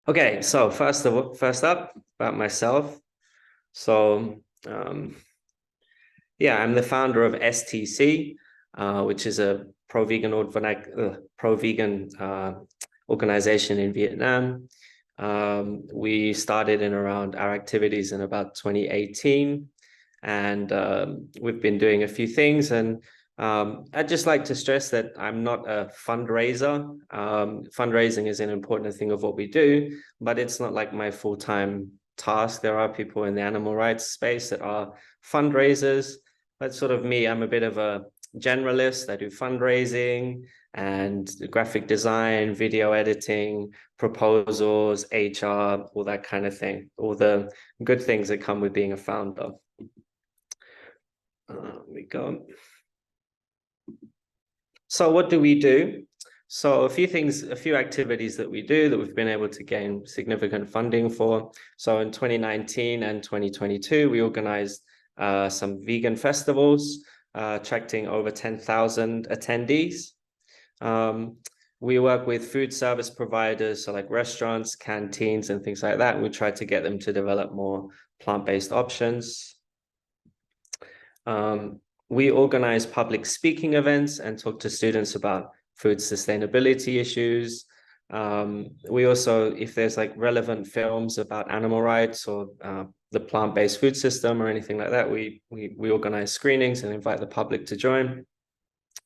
Okay, so first up about myself. So yeah, I'm the founder of STC, which is a pro-vegan organization in Vietnam. We started in around our activities in about 2018, and we've been doing a few things. And I'd just like to stress that I'm not a fundraiser. Fundraising is an important thing of what we do, but it's not like my full-time task. There are people in the animal rights space that are fundraisers. That's sort of me. I'm a bit of a generalist. I do fundraising and graphic design, video editing, proposals, HR, all that kind of thing, all the good things that come with being a founder. We go. So what do we do? So a few activities that we do that we've been able to gain significant funding for. So in 2019 and 2022, we organized some vegan festivals, attracting over 10,000 attendees. We work with food service providers, so like restaurants, canteens, and things like that. And we try to get them to develop more plant-based options. We organize public speaking events and talk to students about food sustainability issues. We also, if there's like relevant films about animal rights or the plant-based food system or anything like that, we organize screenings and invite the public to join.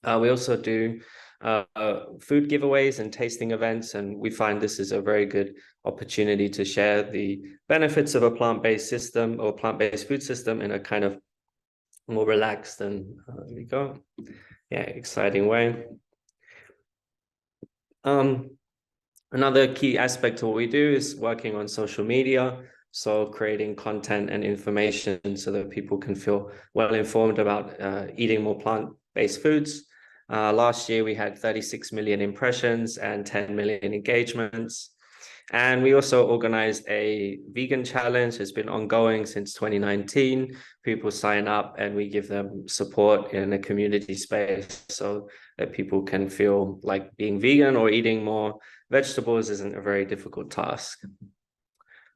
We also do food giveaways and tasting events, and we find this is a very good opportunity to share the benefits of a plant-based system or plant-based food system in a kind of more relaxed and exciting way. Another key aspect of what we do is working on social media, so creating content and information so that people can feel well informed about eating more plant-based foods. Last year we had 36 million impressions and 10 million engagements. And we also organized a vegan challenge. It's been ongoing since 2019. People sign up and we give them support in a community space so that people can feel like being vegan or eating more vegetables isn't a very difficult task.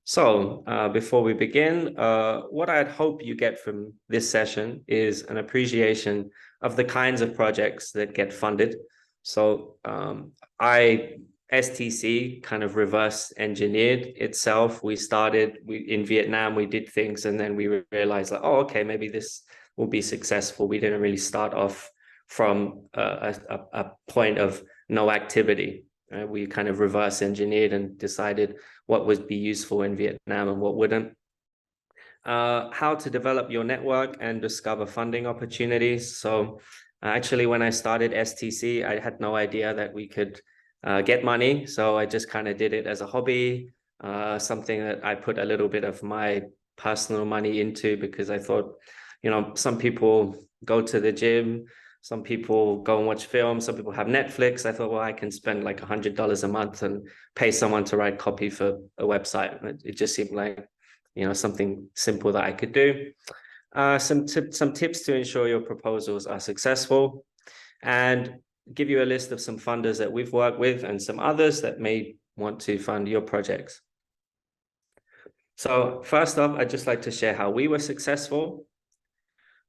So before we begin, what I'd hope you get from this session is an appreciation of the kinds of projects that get funded. So STC kind of reverse engineered itself. We started in Vietnam, we did things, and then we realized like, oh, okay, maybe this will be successful. We didn't really start off from a point of no activity. We kind of reverse engineered and decided what would be useful in Vietnam and what wouldn't. How to develop your network and discover funding opportunities. So actually, when I started STC, I had no idea that we could get money. So I just kind of did it as a hobby, something that I put a little bit of my personal money into because I thought, some people go to the gym, some people go and watch films, some people have Netflix. I thought, well, I can spend like $100 a month and pay someone to write copy for a website. It just seemed like, something simple that I could do. Some tips to ensure your proposals are successful, and give you a list of some funders that we've worked with and some others that may want to fund your projects. So first off, I'd just like to share how we were successful.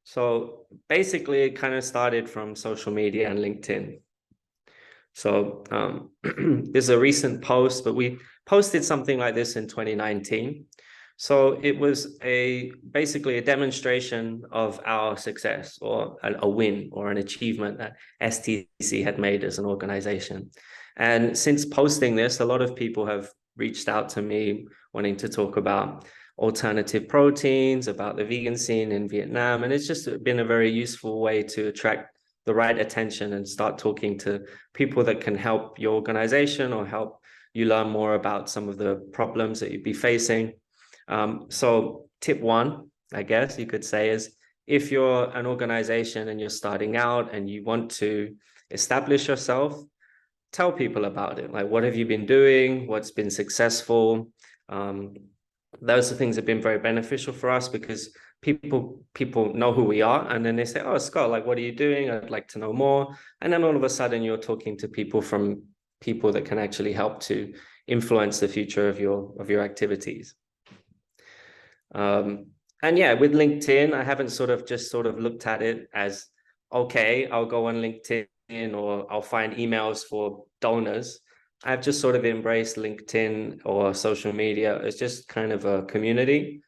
So basically, it kind of started from social media and LinkedIn. So there's a recent post, but we posted something like this in 2019. So it was basically a demonstration of our success or a win or an achievement that STC had made as an organization. And since posting this, a lot of people have reached out to me wanting to talk about alternative proteins, about the vegan scene in Vietnam. And it's just been a very useful way to attract the right attention and start talking to people that can help your organization or help you learn more about some of the problems that you'd be facing. So tip one, I guess you could say, is if you're an organization and you're starting out and you want to establish yourself, tell people about it. Like, what have you been doing? What's been successful? Those are things that have been very beneficial for us because people know who we are, and then they say, oh, Scott, like, what are you doing? I'd like to know more. And then all of a sudden you're talking to people that can actually help to influence the future of your activities. And yeah, with LinkedIn, I haven't sort of looked at it as, okay, I'll go on LinkedIn or I'll find emails for donors. I've just sort of embraced LinkedIn or social media as just kind of a community,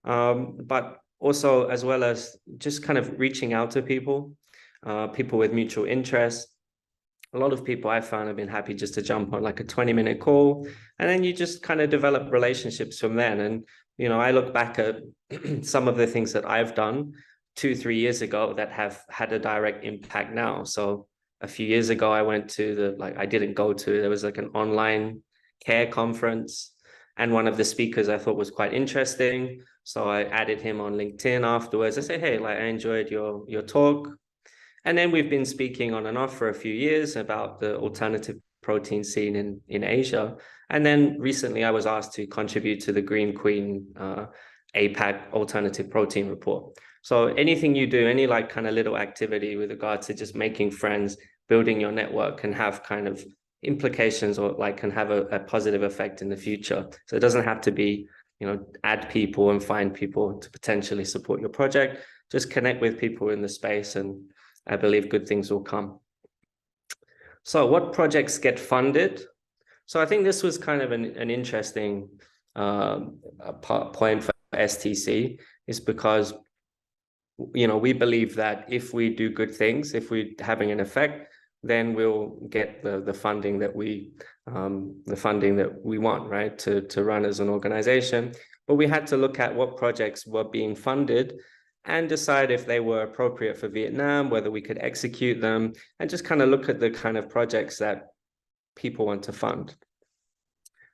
but also as well as just kind of reaching out to people, people with mutual interests. A lot of people I found have been happy just to jump on like a 20-minute call, and then you just kind of develop relationships from then. And, I look back at some of the things that I've done 2-3 years ago that have had a direct impact now. So a few years ago, I went to I didn't go to, there was like an online care conference, and one of the speakers I thought was quite interesting. So I added him on LinkedIn afterwards. I said, hey, like I enjoyed your talk. And then we've been speaking on and off for a few years about the alternative protein scene in Asia. And then recently I was asked to contribute to the Green Queen APAC alternative protein report. So anything you do, any like kind of little activity with regard to just making friends, building your network, can have kind of implications or like can have a positive effect in the future. So it doesn't have to be, add people and find people to potentially support your project. Just connect with people in the space, and I believe good things will come. So what projects get funded? So I think this was kind of an interesting point for STC, is because, we believe that if we do good things, if we're having an effect, then we'll get the funding that we want, right, to run as an organization. But we had to look at what projects were being funded and decide if they were appropriate for Vietnam, whether we could execute them, and just kind of look at the kind of projects that people want to fund.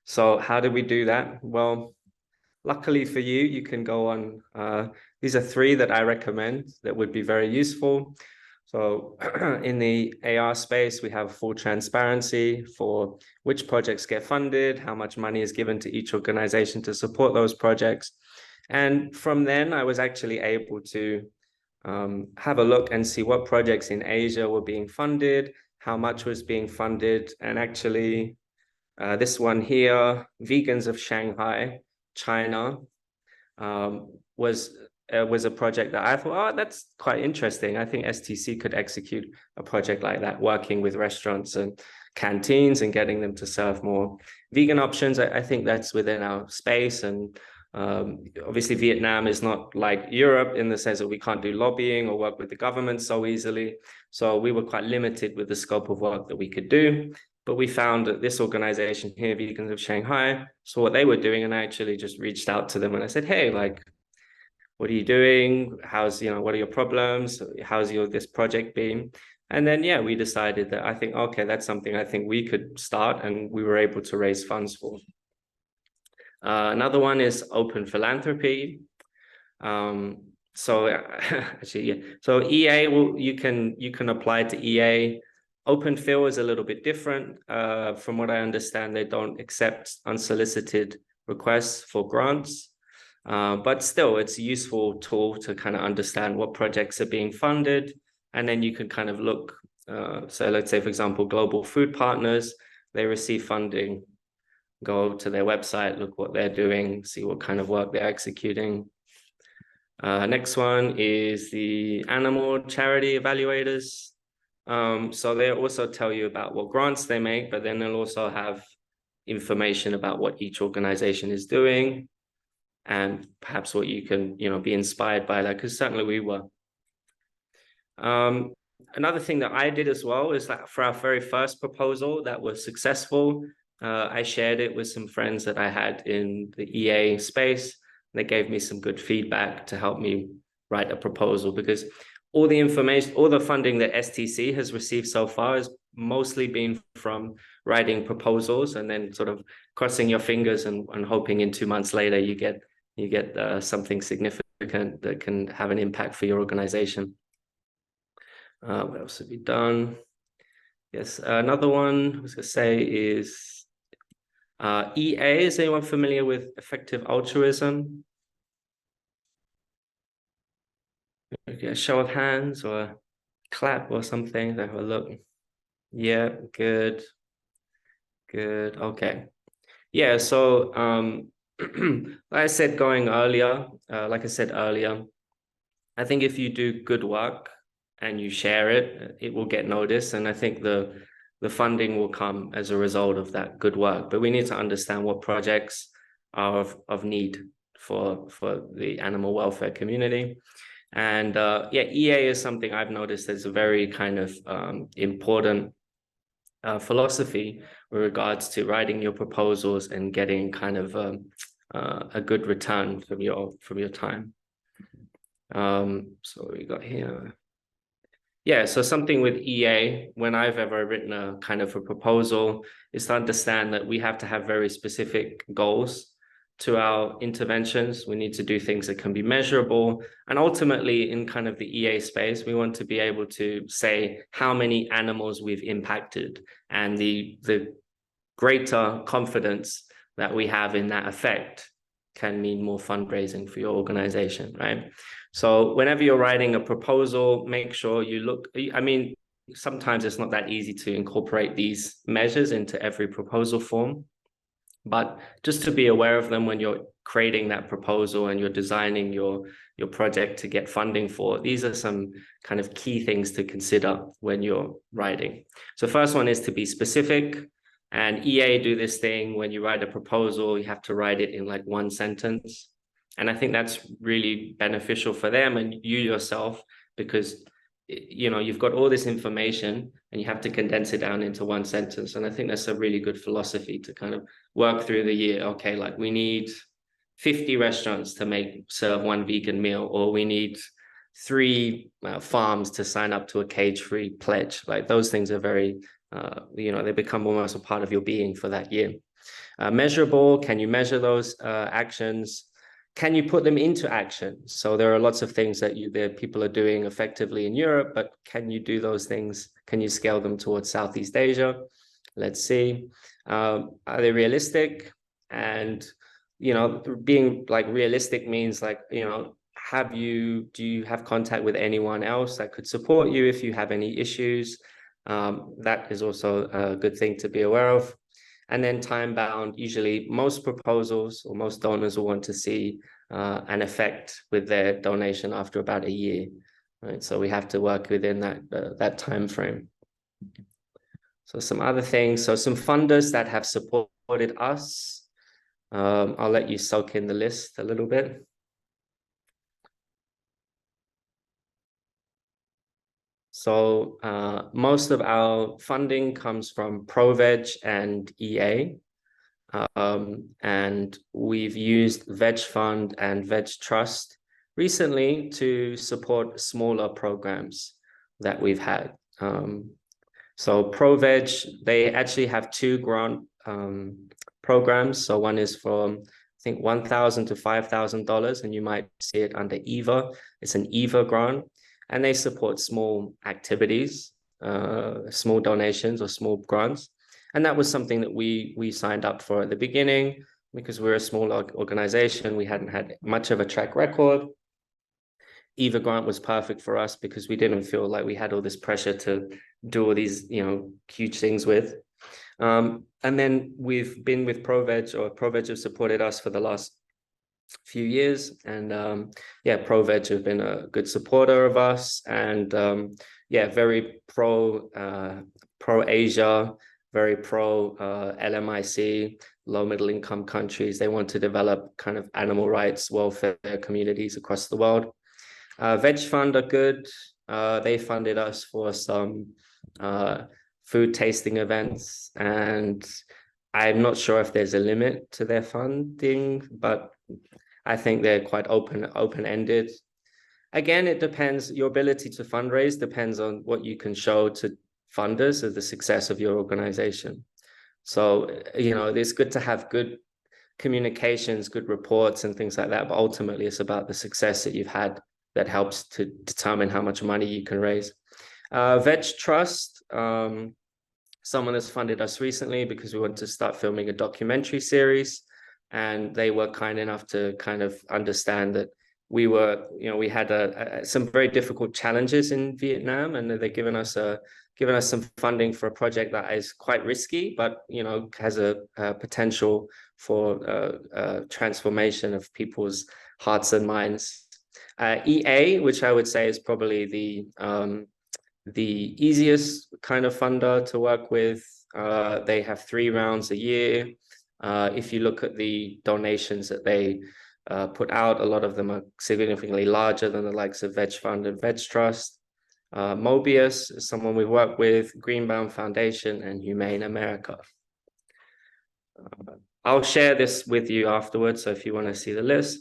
So how do we do that? Well, luckily for you, you can go on, these are 3 that I recommend that would be very useful. So in the AR space, we have full transparency for which projects get funded, how much money is given to each organization to support those projects. And from then, I was actually able to have a look and see what projects in Asia were being funded, how much was being funded. And actually, this one here, Vegans of Shanghai, China, was a project that I thought, oh, that's quite interesting. I think STC could execute a project like that, working with restaurants and canteens and getting them to serve more vegan options. I think that's within our space. And obviously, Vietnam is not like Europe in the sense that we can't do lobbying or work with the government so easily. So we were quite limited with the scope of work that we could do. But we found that this organization here, Vegans of Shanghai, saw what they were doing, and I actually just reached out to them and I said, hey, like, what are you doing? What are your problems? How's this project been? And then, yeah, we decided that I think, okay, that's something I think we could start, and we were able to raise funds for. Another one is open philanthropy. So actually, yeah. So EA, you can apply to EA. Open Phil is a little bit different. From what I understand, they don't accept unsolicited requests for grants. But still, it's a useful tool to kind of understand what projects are being funded. And then you can kind of look. So let's say, for example, Global Food Partners, they receive funding. Go to their website, look what they're doing, see what kind of work they're executing. Next one is the animal charity evaluators. So they'll also tell you about what grants they make, but then they'll also have information about what each organization is doing, and perhaps what you can, be inspired by that, because certainly we were. Another thing that I did as well is that for our very first proposal that was successful, I shared it with some friends that I had in the EA space. They gave me some good feedback to help me write a proposal, because all the information, all the funding that STC has received so far has mostly been from writing proposals and then sort of crossing your fingers and hoping in 2 months later you get something significant that can have an impact for your organization. What else have we done? Yes, another one I was going to say is EA. Is anyone familiar with effective altruism? Okay, a show of hands or a clap or something. Have a look. Yeah, good. Okay. Yeah, so like I said earlier, I think if you do good work and you share it, it will get noticed. And I think the funding will come as a result of that good work. But we need to understand what projects are of need for the animal welfare community. And yeah, EA is something I've noticed as a very kind of important philosophy with regards to writing your proposals and getting kind of a good return from your time. So we got here. Yeah, so something with EA, when I've ever written a kind of a proposal, is to understand that we have to have very specific goals to our interventions. We need to do things that can be measurable. And ultimately, in kind of the EA space, we want to be able to say how many animals we've impacted and the greater confidence that we have in that effect can mean more fundraising for your organization, right? So whenever you're writing a proposal, make sure you look, I mean, sometimes it's not that easy to incorporate these measures into every proposal form, but just to be aware of them when you're creating that proposal and you're designing your project to get funding for, these are some kind of key things to consider when you're writing. So first one is to be specific. And EA do this thing when you write a proposal, you have to write it in like one sentence. And I think that's really beneficial for them and you yourself, because you've got all this information and you have to condense it down into one sentence. And I think that's a really good philosophy to kind of work through the year. Okay, like we need 50 restaurants to serve one vegan meal, or we need 3 farms to sign up to a cage-free pledge. Like those things are very they become almost a part of your being for that year. Measurable, can you measure those actions? Can you put them into action? So there are lots of things that people are doing effectively in Europe, but can you do those things? Can you scale them towards Southeast Asia? Let's see. Are they realistic? And, being like realistic means like, do you have contact with anyone else that could support you if you have any issues? That is also a good thing to be aware of. And then time bound, usually most proposals or most donors will want to see an effect with their donation after about a year, right? So we have to work within that time frame. So some other things, so some funders that have supported us. I'll let you soak in the list a little bit. So most of our funding comes from ProVeg and EA. And we've used Veg Fund and Veg Trust recently to support smaller programs that we've had. So ProVeg, they actually have 2 grant programs. So one is from, I think, $1,000 to $5,000, and you might see it under EVA. It's an EVA grant. And they support small activities, small donations or small grants. And that was something that we signed up for at the beginning because we're a small organization. We hadn't had much of a track record. EVA grant was perfect for us because we didn't feel like we had all this pressure to do all these, huge things with. And then we've been with ProVeg have supported us for the last few years, and ProVeg have been a good supporter of us, and very pro Asia, very pro LMIC, low middle income countries. They want to develop kind of animal rights welfare communities across the world. Veg Fund are good. They funded us for some food tasting events, and I'm not sure if there's a limit to their funding, but I think they're quite open-ended. Again, it depends. Your ability to fundraise depends on what you can show to funders of the success of your organization. So, it's good to have good communications, good reports and things like that, but ultimately it's about the success that you've had that helps to determine how much money you can raise. Veg Trust, someone has funded us recently because we want to start filming a documentary series, and they were kind enough to kind of understand that we had some very difficult challenges in Vietnam, and they're giving us some funding for a project that is quite risky, but has a potential for transformation of people's hearts and minds. EA, which I would say is probably the easiest kind of funder to work with. They have 3 rounds a year. If you look at the donations that they put out, a lot of them are significantly larger than the likes of Veg Fund and Veg Trust. Mobius is someone we've worked with, Greenbound Foundation, and Humane America. I'll share this with you afterwards, so if you want to see the list.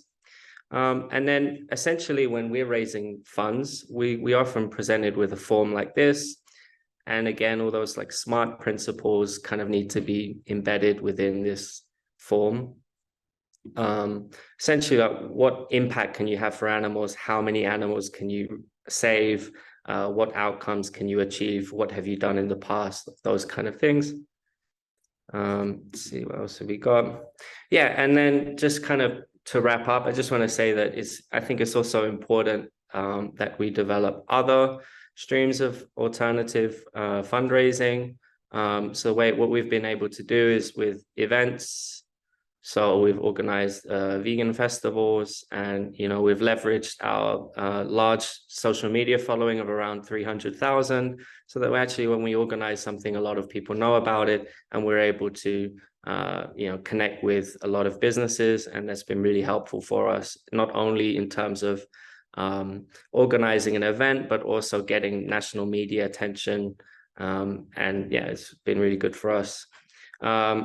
And then essentially when we're raising funds, we often presented with a form like this. And again, all those like SMART principles kind of need to be embedded within this form. Essentially, what impact can you have for animals? How many animals can you save? What outcomes can you achieve? What have you done in the past? Those kind of things. Let's see, what else have we got? Yeah, and then just kind of to wrap up, I just want to say that I think it's also important that we develop other streams of alternative fundraising. So what we've been able to do is with events. So we've organized vegan festivals, and we've leveraged our large social media following of around 300,000, so that actually when we organize something, a lot of people know about it, and we're able to connect with a lot of businesses, and that's been really helpful for us, not only in terms of organizing an event, but also getting national media attention. And yeah, it's been really good for us.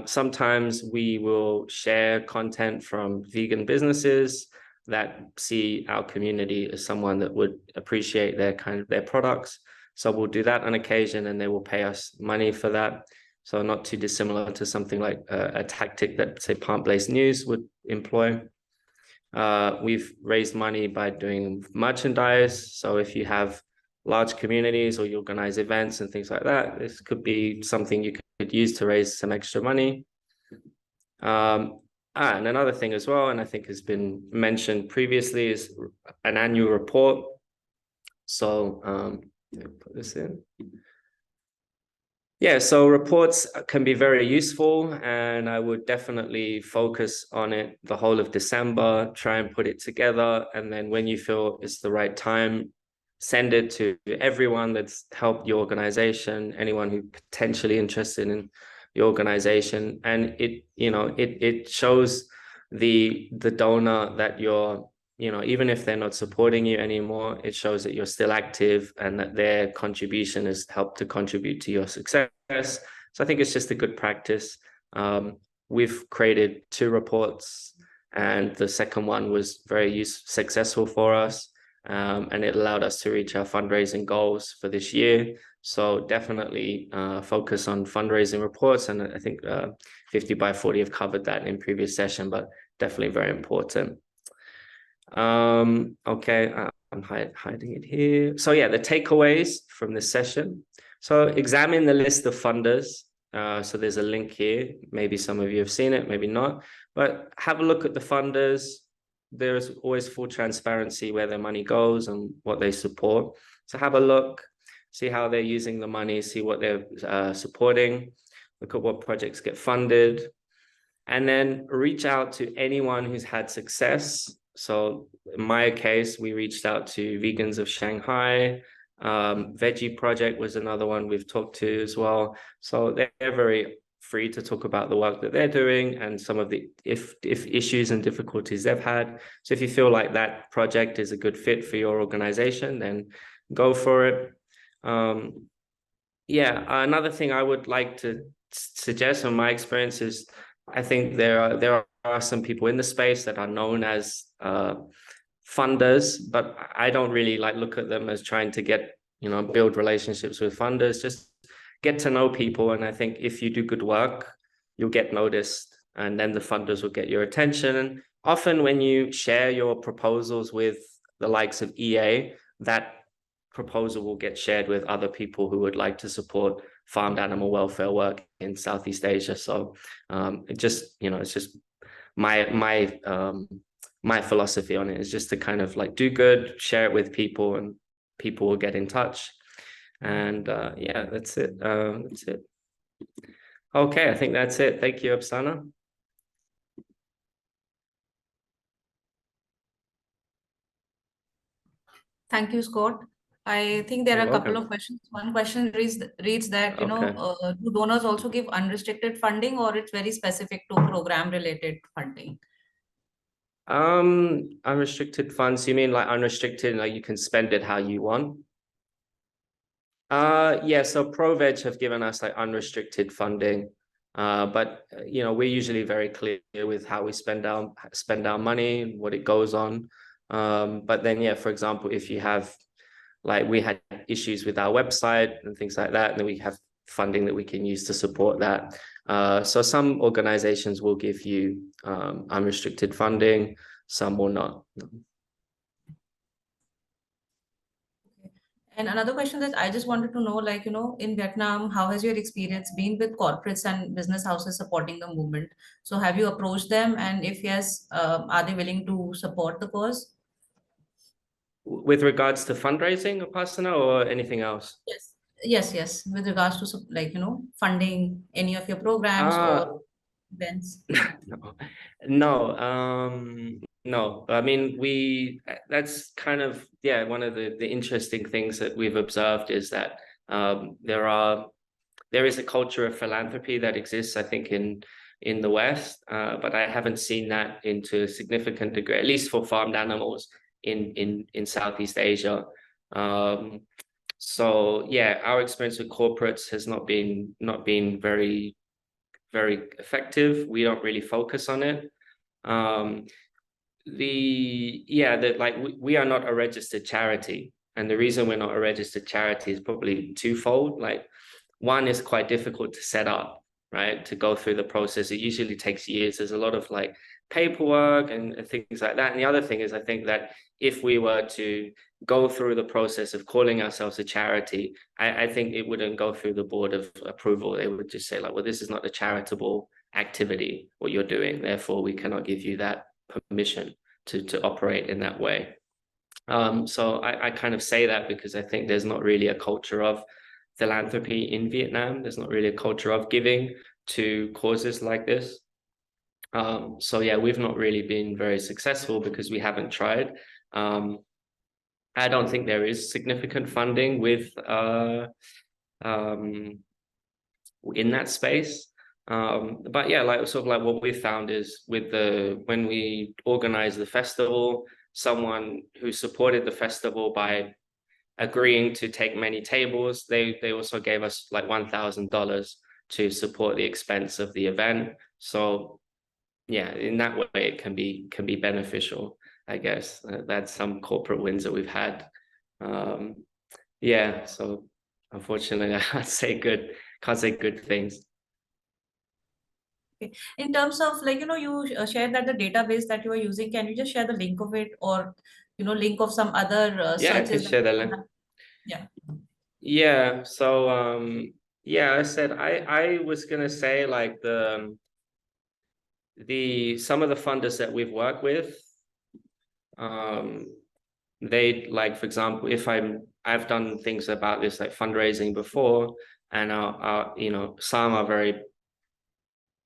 Sometimes we will share content from vegan businesses that see our community as someone that would appreciate their products. So we'll do that on occasion, and they will pay us money for that. So not too dissimilar to something like a tactic that, say, Plant-Based News would employ. We've raised money by doing merchandise. So if you have large communities or you organize events and things like that, this could be something you could use to raise some extra money. And another thing as well, and I think has been mentioned previously, is an annual report. So put this in. Yeah, so reports can be very useful, and I would definitely focus on it the whole of December, try and put it together, and then when you feel it's the right time, send it to everyone that's helped your organization, anyone who's potentially interested in your organization. And it shows the donor that you're, even if they're not supporting you anymore, it shows that you're still active and that their contribution has helped to contribute to your success. So I think it's just a good practice. We've created 2 reports, and the second one was very successful for us. And it allowed us to reach our fundraising goals for this year. So definitely focus on fundraising reports. And I think 50 by 40 have covered that in previous session, but definitely very important. Okay, I'm hiding it here. So yeah, the takeaways from this session. So examine the list of funders. So there's a link here. Maybe some of you have seen it, maybe not. But have a look at the funders. There's always full transparency where their money goes and what they support. So have a look, see how they're using the money, see what they're supporting, look at what projects get funded, and then reach out to anyone who's had success. So in my case, we reached out to Vegans of Shanghai. Veggie Project was another one we've talked to as well. So they're very free to talk about the work that they're doing and some of the if issues and difficulties they've had. So if you feel like that project is a good fit for your organization, then go for it. Yeah, another thing I would like to suggest from my experience is I think there are some people in the space that are known as funders, but I don't really look at them as trying to get, build relationships with funders. Just get to know people. And I think if you do good work, you'll get noticed, and then the funders will get your attention. Often when you share your proposals with the likes of EA, that proposal will get shared with other people who would like to support farmed animal welfare work in Southeast Asia. So it's just my my philosophy on it is just to kind of like do good, share it with people, and people will get in touch. And yeah, that's it. That's it. Okay, I think that's it. Thank you, Upasna. Thank you, Scott. I think there You're are a couple welcome. of questions. One question reads that, Okay. do donors also give unrestricted funding, or it's very specific to program related funding? Unrestricted funds, you mean like unrestricted, like you can spend it how you want? Yeah, so ProVeg have given us like unrestricted funding. But you know, we're usually very clear with how we spend our money, what it goes on. But then yeah, for example, if you have, like, we had issues with our website and things like that, and then we have funding that we can use to support that. So some organizations will give you unrestricted funding, some will not. And another question that I just wanted to know, like, in Vietnam, how has your experience been with corporates and business houses supporting the movement? So have you approached them? And if yes, are they willing to support the cause? With regards to fundraising, Upasana, or anything else? Yes. Yes. With regards to like, funding any of your programs Uh, or events. no, no. I mean, that's kind of, yeah, one of the interesting things that we've observed is that there is a culture of philanthropy that exists, I think, in the West, but I haven't seen that into a significant degree, at least for farmed animals in Southeast Asia. So yeah, our experience with corporates has not been very effective. We don't really focus on it. Like we are not a registered charity, and the reason we're not a registered charity is probably twofold. Like, one is quite difficult to set up, right? To go through the process. It usually takes years. There's a lot of like paperwork and things like that. And the other thing is, I think that if we were to go through the process of calling ourselves a charity, I think it wouldn't go through the board of approval. They would just say like, well, this is not a charitable activity, what you're doing. Therefore, we cannot give you that permission to operate in that way. So I kind of say that because I think there's not really a culture of philanthropy in Vietnam. There's not really a culture of giving to causes like this. So yeah, we've not really been very successful because we haven't tried. I don't think there is significant funding with in that space. But yeah, like sort of like what we found is when we organized the festival, someone who supported the festival by agreeing to take many tables, they also gave us like $1,000 to support the expense of the event. So yeah, in that way it can be beneficial, I guess. That's some corporate wins that we've had. Yeah, so unfortunately I can't say good things. Okay. In terms of like, you shared that the database that you are using, can you just share the link of it, or, link of some other Yeah, I can searches that share the you link. have? Yeah. Yeah, so yeah, I said I was gonna say like some of the funders that we've worked with, they, like, for example, if I've done things about this like fundraising before, and some are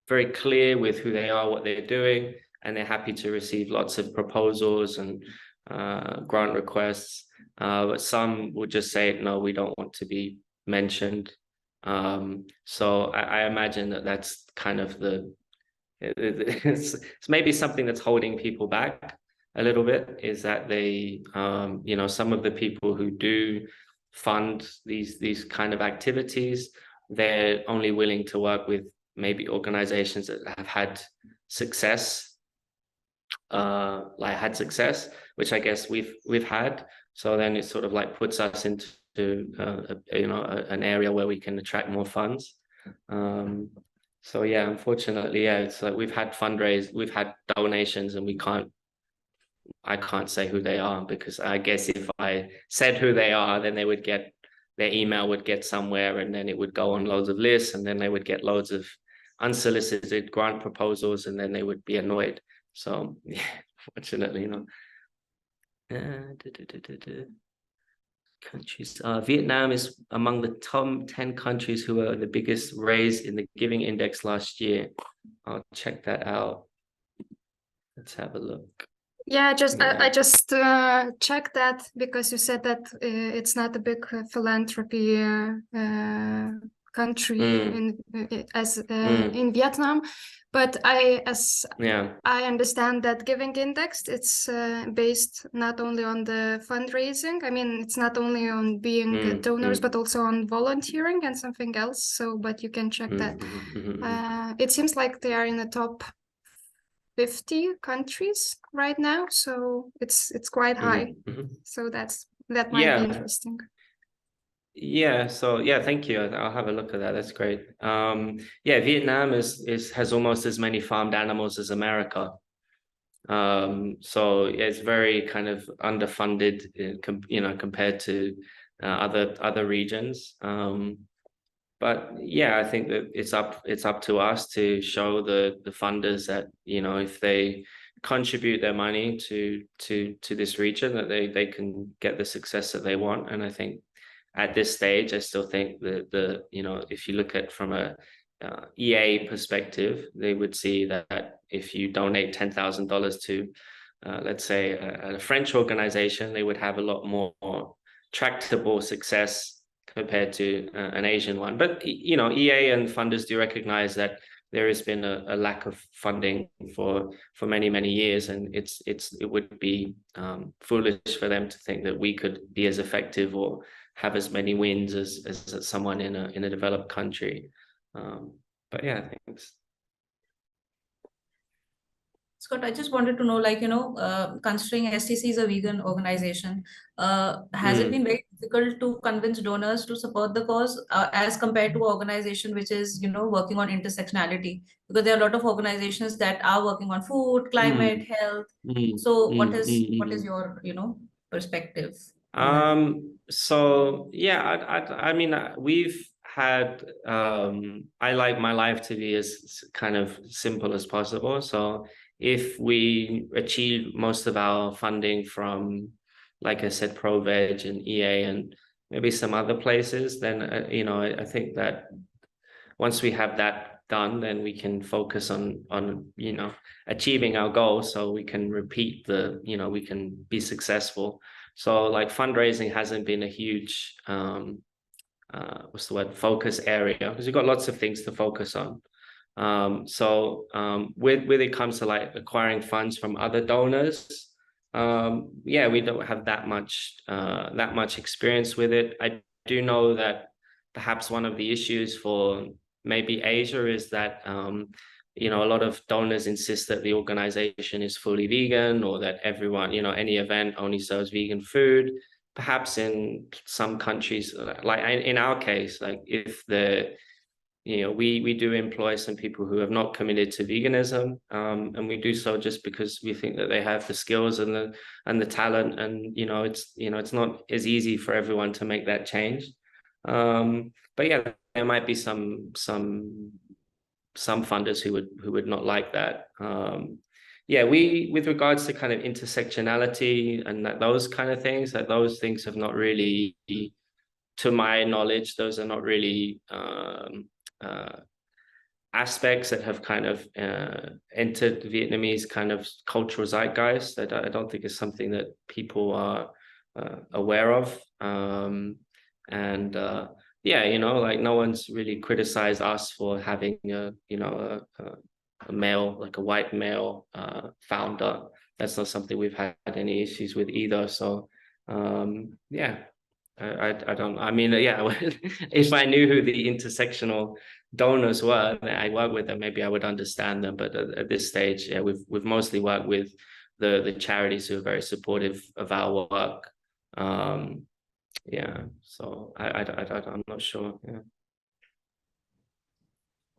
very clear with who they are, what they're doing, and they're happy to receive lots of proposals and grant requests. But some will just say, no, we don't want to be mentioned. So I imagine that's kind of it's maybe something that's holding people back a little bit, is that they, some of the people who do fund these kind of activities, they're only willing to work with maybe organizations that have had success, which I guess we've had. So then it sort of like puts us into an area where we can attract more funds. So yeah, unfortunately, yeah, it's like we've had donations, and I can't say who they are, because I guess if I said who they are, then their email would get somewhere, and then it would go on loads of lists, and then they would get loads of unsolicited grant proposals, and then they would be annoyed. So fortunately, countries. Vietnam is among the top 10 countries who are the biggest raise in the giving index last year. I'll check that out. Let's have a look. Yeah, I just checked that because you said that it's not a big philanthropy country in Vietnam, but I understand that giving index, it's based not only on the fundraising. I mean, it's not only on being donors, but also on volunteering and something else. So, but you can check that. It seems like they are in the top 50 countries right now, so it's quite high. So that might be interesting. Yeah, so yeah, thank you. I'll have a look at that. That's great. Yeah, Vietnam has almost as many farmed animals as America. So it's very kind of underfunded, compared to other regions. But yeah, I think that it's up to us to show the funders that, if they contribute their money to this region, that they can get the success that they want. And I think at this stage, I still think that if you look at from a EA perspective, they would see that if you donate $10,000 to let's say a French organization, they would have a lot more tractable success compared to an Asian one. But EA and funders do recognize that there has been a lack of funding for many years, and it would be foolish for them to think that we could be as effective or have as many wins as someone in a developed country. But yeah, thanks. Scott, I just wanted to know, considering STC is a vegan organization, has it been very difficult to convince donors to support the cause as compared to an organization which is, working on intersectionality? Because there are a lot of organizations that are working on food, climate, health. So what is your, perspective on that? So yeah, I mean, we've had, I like my life to be as kind of simple as possible. So if we achieve most of our funding from, like I said, ProVeg and EA and maybe some other places, then, I think that once we have that done, then we can focus on achieving our goals, so we can repeat we can be successful. So like fundraising hasn't been a huge, focus area, because we've got lots of things to focus on. When it comes to like acquiring funds from other donors, yeah, we don't have that much experience with it. I do know that perhaps one of the issues for maybe Asia is that a lot of donors insist that the organization is fully vegan, or that everyone, any event only serves vegan food. Perhaps in some countries, like in our case, like if we do employ some people who have not committed to veganism, and we do so just because we think that they have the skills and the talent, and it's not as easy for everyone to make that change. But yeah, there might be some funders who would not like that. Yeah, with regards to kind of intersectionality and those kind of things, those things have not really, to my knowledge, those are not really aspects that have kind of entered the Vietnamese kind of cultural zeitgeist. That I don't think is something that people are aware of. Yeah, like no one's really criticized us for having a male, like a white male founder. That's not something we've had any issues with either. So yeah, I don't, I mean, yeah, if I knew who the intersectional donors were, I work with them, maybe I would understand them. But at this stage, yeah, we've mostly worked with the charities who are very supportive of our work. Yeah, so I'm not sure. Yeah.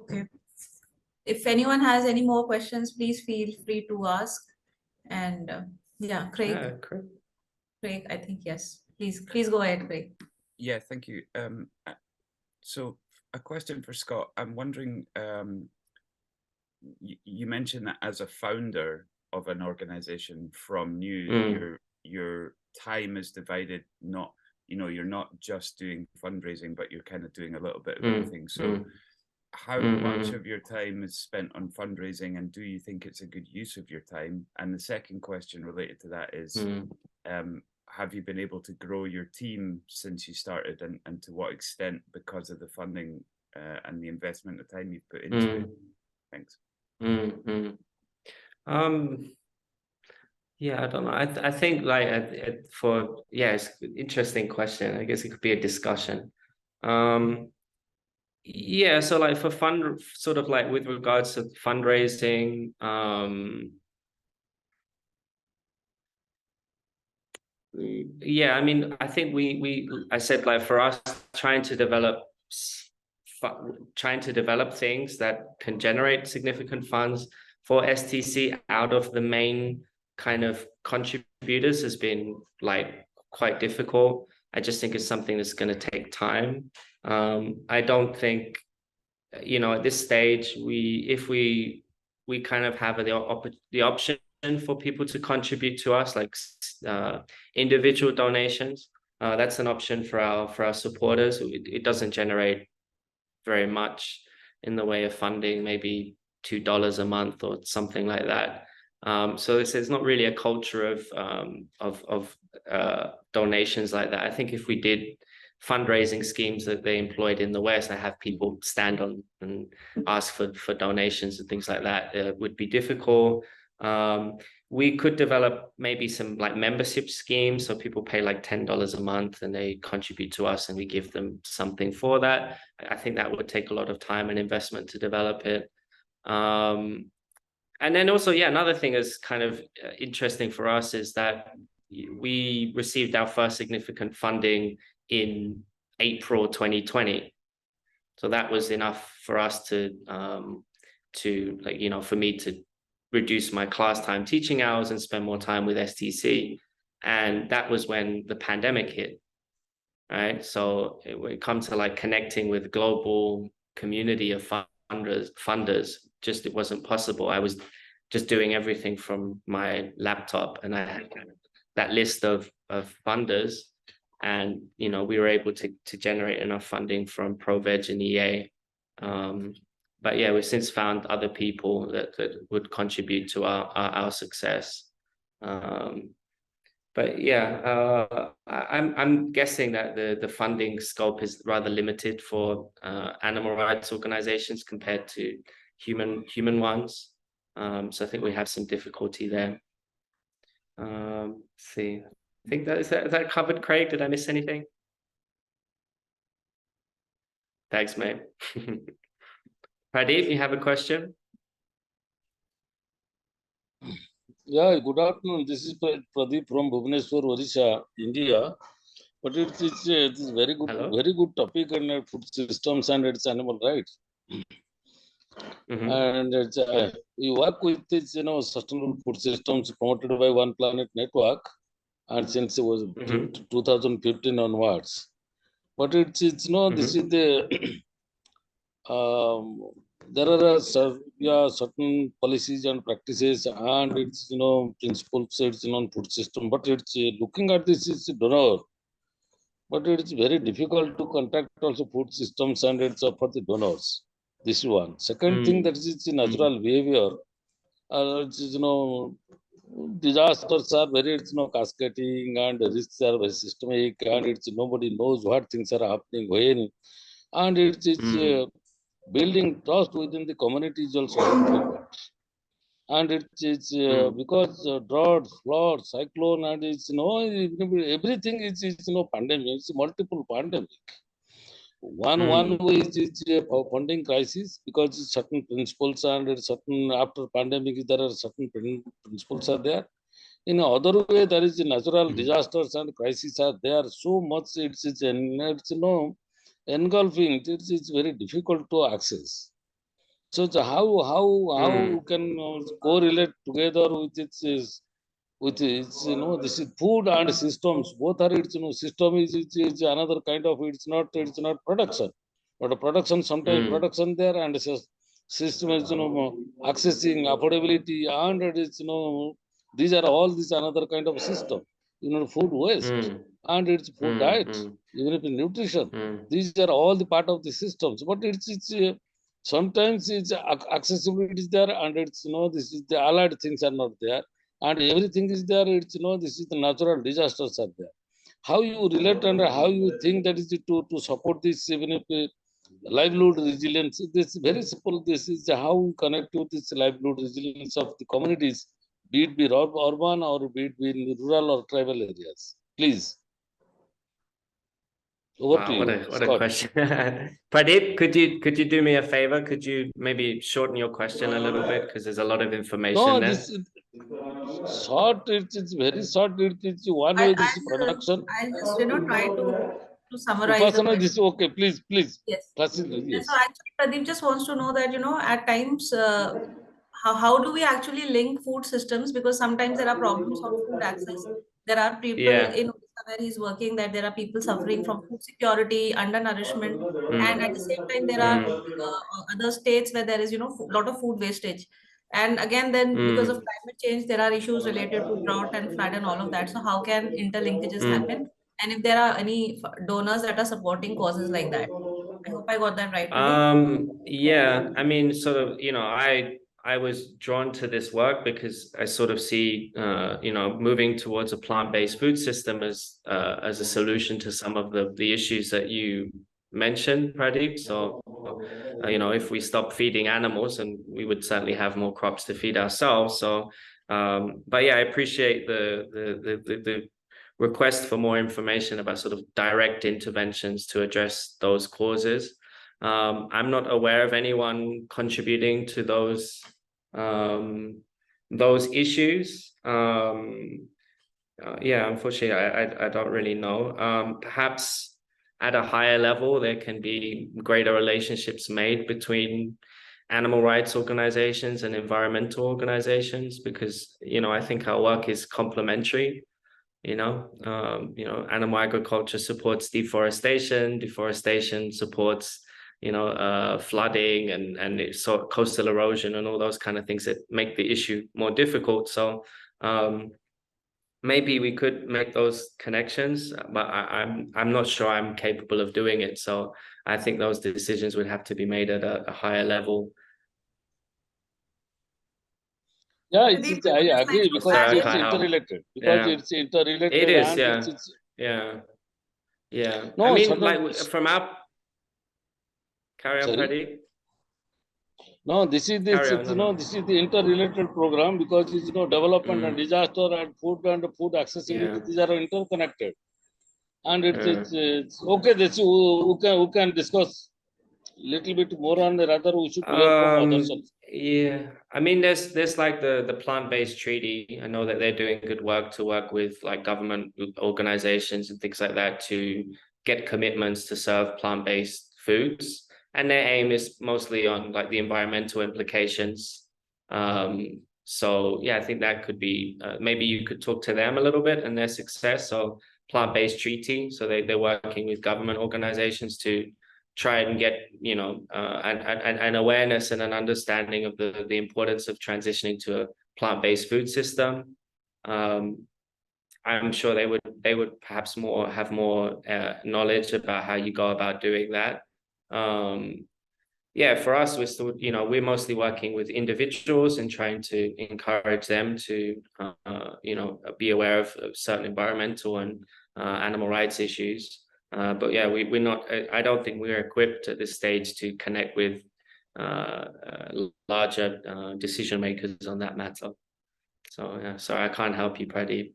Okay. If anyone has any more questions, please feel free to ask. And yeah, Craig. Craig, I think yes. Please go ahead, Craig. Yeah, thank you. So a question for Scott. I'm wondering, you mentioned that as a founder of an organization from new. Your time is divided, not, you know, you're not just doing fundraising, but you're kind of doing a little bit of everything. So how much of your time is spent on fundraising, and do you think it's a good use of your time? And the second question related to that is, have you been able to grow your team since you started, and to what extent because of the funding and the investment, the time you've put into it? Thanks. Yeah, I don't know. I think like it's an interesting question. I guess it could be a discussion. Yeah, so like for sort of like with regards to fundraising, yeah, I mean, I think I said like for us trying to develop things that can generate significant funds for STC out of the main kind of contributors has been like quite difficult. I just think it's something that's going to take time. I don't think, you know, at this stage, if we kind of have the option for people to contribute to us, like individual donations. That's an option for our supporters. It doesn't generate very much in the way of funding, maybe $2 a month or something like that. So it's not really a culture of donations like that. I think if we did fundraising schemes that they employed in the West, I have people stand on and ask for donations and things like that, it would be difficult. We could develop maybe some like membership schemes, so people pay like $10 a month and they contribute to us and we give them something for that. I think that would take a lot of time and investment to develop it. And then also, yeah, another thing is kind of interesting for us is that we received our first significant funding in April 2020. So that was enough for us to like, you know, for me to reduce my class time teaching hours and spend more time with STC. And that was when the pandemic hit, right? So when it comes to like connecting with global community of funders, just it wasn't possible. I was just doing everything from my laptop, and I had that list of funders, and you know, we were able to generate enough funding from ProVeg and EA. But yeah, we've since found other people that would contribute to our success. But yeah, I'm guessing that the funding scope is rather limited for animal rights organizations compared to human ones. So I think we have some difficulty there. Let's see. I think is that covered, Craig? Did I miss anything? Thanks, mate. Pradeep, you have a question? Yeah, good afternoon. This is Pradeep from Bhubaneswar, Odisha, India. But it is very good, Hello? very good topic on food systems and its animal rights. And it's, we work with this, you know, sustainable food systems promoted by One Planet Network, and since it was 2015 onwards. But it's you know, this is the there are certain policies and practices, and it's, you know, principles, it's, you know, food system. But it's looking at this is donor, but it's very difficult to contact also food systems and it's for the donors. This is one. Second thing, that is natural behavior. It's, you know, disasters are very, you know, cascading, and risks are very systemic, and it's nobody knows what things are happening when, and it's building trust within the community is also important. And it's because drought, flood, cyclone, and it's, you know, everything is you know, pandemic. It's multiple pandemic. One way is funding crisis, because certain principles and certain after pandemic there are certain principles are there. In other way, there is natural disasters and crises are there. So much it's you know, engulfing. It's very difficult to access. So how can correlate together with its you know, this is food and systems. Both are, it's, you know, system is another kind of, it's not production, but a production sometimes production there, and system is, accessing affordability, and it is, these are all these another kind of system. Food waste and it's food diet, even if in nutrition. These are all the part of the systems, but it's sometimes it's accessibility is there, and it's, this is the allied things are not there, and everything is there. It's, this is the natural disasters are there. How you relate and how you think that is to support this, even if livelihood resilience. This is very simple. This is how we connect to this livelihood resilience of the communities, be it be urban or be it be in rural or tribal areas. Please. Over Wow, to you, what Scott. a question. Pradeep, could you do me a favor? Could you maybe shorten your question a little bit, because there's a lot of information No, there. this is short. It's very short. It's one way. This production. I'll just try to summarize the Upasna, question. this okay. Please. Yes. Yes. So actually, Pradeep just wants to know that, at times, how do we actually link food systems? Because sometimes there are problems on food access. There are people in Odisha where he's working, that there are people suffering from food security, undernourishment, and at the same time there are other states where there is, a lot of food wastage. And again, then because of climate change, there are issues related to drought and flood and all of that. So how can interlinkages happen? And if there are any donors that are supporting causes like that? I hope I got that right, Pradeep. Yeah, I mean, sort of, I was drawn to this work because I sort of see, moving towards a plant-based food system as a solution to some of the issues that you mentioned, Pradeep. So, if we stop feeding animals, and we would certainly have more crops to feed ourselves. So, but yeah, I appreciate the request for more information about sort of direct interventions to address those causes. I'm not aware of anyone contributing to those issues. Yeah, unfortunately, I don't really know. Perhaps at a higher level, there can be greater relationships made between animal rights organizations and environmental organizations, because, I think our work is complementary. Animal agriculture supports deforestation supports, flooding and coastal erosion and all those kind of things that make the issue more difficult. So maybe we could make those connections, but I'm not sure I'm capable of doing it. So I think those decisions would have to be made at a higher level. Yeah, I agree, because it's interrelated. It's interrelated. It is, yeah. No, I mean, like from our carry on, Pradeep. No, this is this is the interrelated program, because it's development and disaster and food accessibility. These are interconnected, and it's okay. This we can discuss little bit more on the rather we should hear from others also. Yeah, I mean, there's like the plant-based treaty. I know that they're doing good work to work with like government organizations and things like that to get commitments to serve plant-based foods, and their aim is mostly on like the environmental implications. So yeah, I think that could be maybe you could talk to them a little bit and their success. So plant-based treaty. So they're working with government organizations to try and get an awareness and an understanding of the importance of transitioning to a plant-based food system. I'm sure they would perhaps have more knowledge about how you go about doing that. Yeah, for us, we're still, we're mostly working with individuals and trying to encourage them to be aware of certain environmental and animal rights issues. But yeah, we're not, I don't think we're equipped at this stage to connect with larger decision makers on that matter. So yeah, sorry, I can't help you, Pradeep.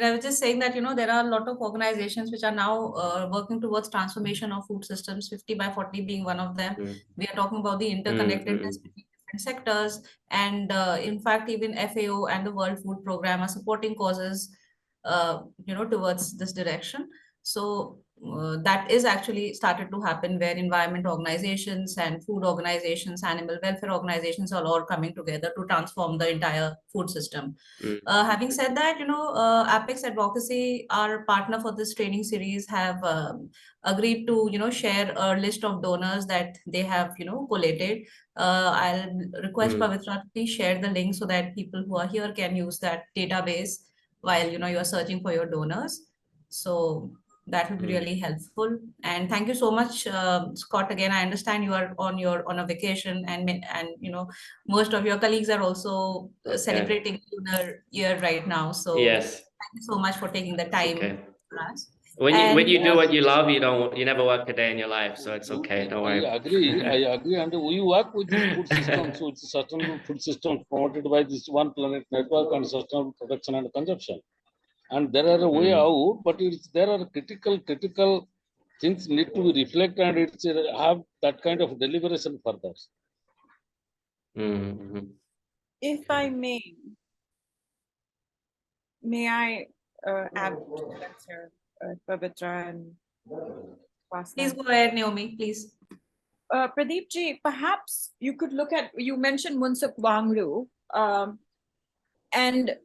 I was just saying that, there are a lot of organizations which are now working towards transformation of food systems, 50 by 40 being one of them. We are talking about the interconnectedness between different sectors. And in fact, even FAO and the World Food Program are supporting causes, towards this direction. So that is actually started to happen, where environment organizations and food organizations, animal welfare organizations are all coming together to transform the entire food system. Having said that, Apex Advocacy, our partner for this training series, have agreed to, share a list of donors that they have, collated. I'll request Pavitra to please share the link so that people who are here can use that database while, you are searching for your donors. So that would be really helpful. And thank you so much, Scott. Again, I understand you are on a vacation, and most of your colleagues are also celebrating Lunar Year right now. So yes, thank you so much for taking the time for us. When you do what you love, you never work a day in your life, so it's okay. Don't worry. I agree, and we work with this food system. So it's a sustainable food system promoted by this One Planet Network and sustainable production and consumption. And there are a way out, but there are critical things need to be reflected, and it's have that kind of deliberation further. If I may I add to that, sir, Pavitra and Upasna? Please go ahead, Naomi, please. Pradeep ji, perhaps you could look at, you mentioned Munsuk Wangru, and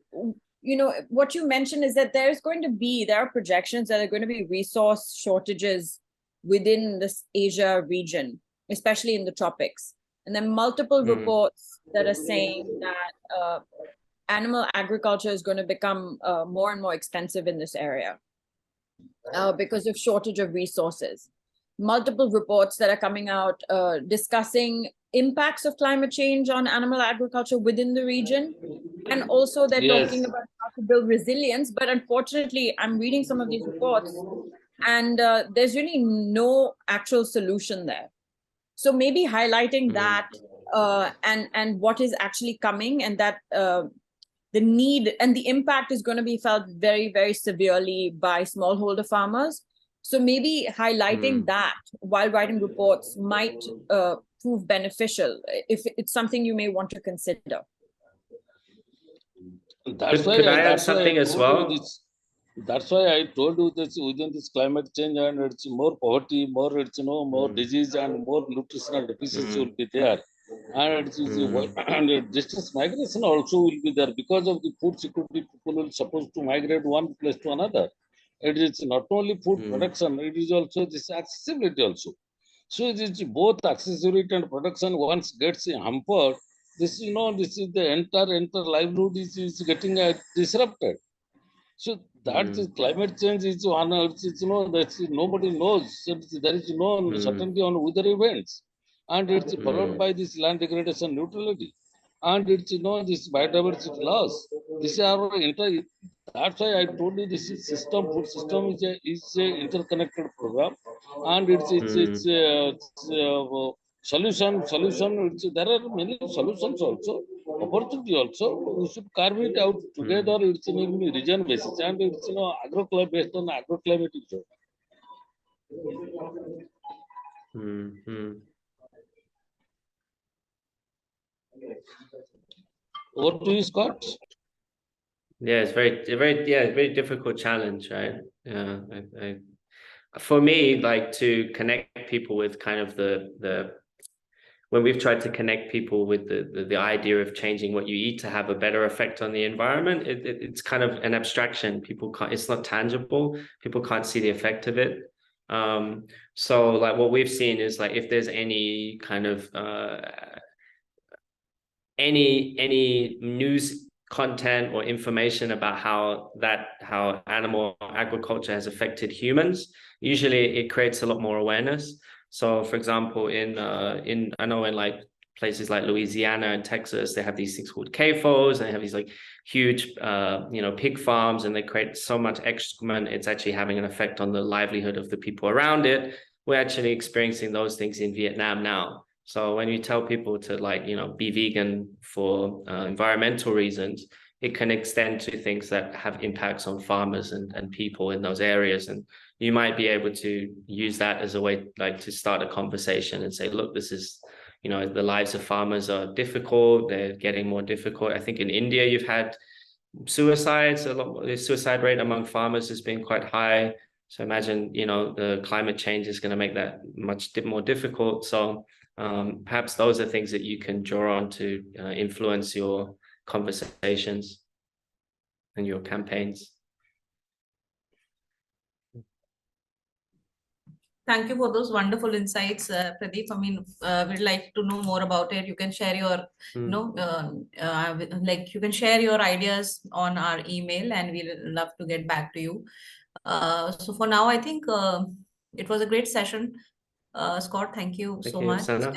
what you mentioned is that there are projections that there are going to be resource shortages within this Asia region, especially in the tropics. And then multiple reports that are saying that animal agriculture is going to become more and more expensive in this area because of shortage of resources. Multiple reports that are coming out discussing impacts of climate change on animal agriculture within the region. And also they're talking about how to build resilience. But unfortunately, I'm reading some of these reports, and there's really no actual solution there. So maybe highlighting that and what is actually coming, and that the need and the impact is going to be felt very, very severely by smallholder farmers. So maybe highlighting that while writing reports might prove beneficial, if it's something you may want to consider. That's why I add something as well? That's why I told you that within this climate change, and it's more poverty, more more disease, and more nutritional deficiency will be there. And and distance migration also will be there because of the food security. People will supposed to migrate one place to another. It is not only food production; it is also this accessibility also. So it is both accessibility and production. Once gets hampered, this this is the entire livelihood is getting disrupted. So that is climate change is one. That nobody knows. There is no certainty on weather events, and it's followed by this land degradation neutrality, and it's this biodiversity loss. This is our that's why I told you this is food system is a interconnected program, and it's solution. There are many solutions also, opportunity also. We should carve it out together. It's in region basis, and it's agroclimate based on agroclimatic zone. Over to you, Scott. Yeah, it's very difficult challenge, right? Yeah, for me, like, to connect people with kind of the when we've tried to connect people with the idea of changing what you eat to have a better effect on the environment, it's kind of an abstraction. People can't, it's not tangible. People can't see the effect of it. So like what we've seen is, like, if there's any kind of any news content or information about how animal agriculture has affected humans, usually it creates a lot more awareness. So, for example, in I know in like places like Louisiana and Texas, they have these things called CAFOs, and they have these like huge pig farms, and they create so much excrement, it's actually having an effect on the livelihood of the people around it. We're actually experiencing those things in Vietnam now. So when you tell people to, like, be vegan for environmental reasons, it can extend to things that have impacts on farmers and people in those areas. And you might be able to use that as a way, like, to start a conversation and say, look, this is, the lives of farmers are difficult. They're getting more difficult. I think in India, you've had suicides a lot. The suicide rate among farmers has been quite high. So imagine, the climate change is going to make that much more difficult. So perhaps those are things that you can draw on to influence your conversations and your campaigns. Thank you for those wonderful insights, Pradeep. I mean, we'd like to know more about it. You can share your, you can share your ideas on our email, and we'll love to get back to you. So for now, I think it was a great session. Scott, thank you so much. Sana.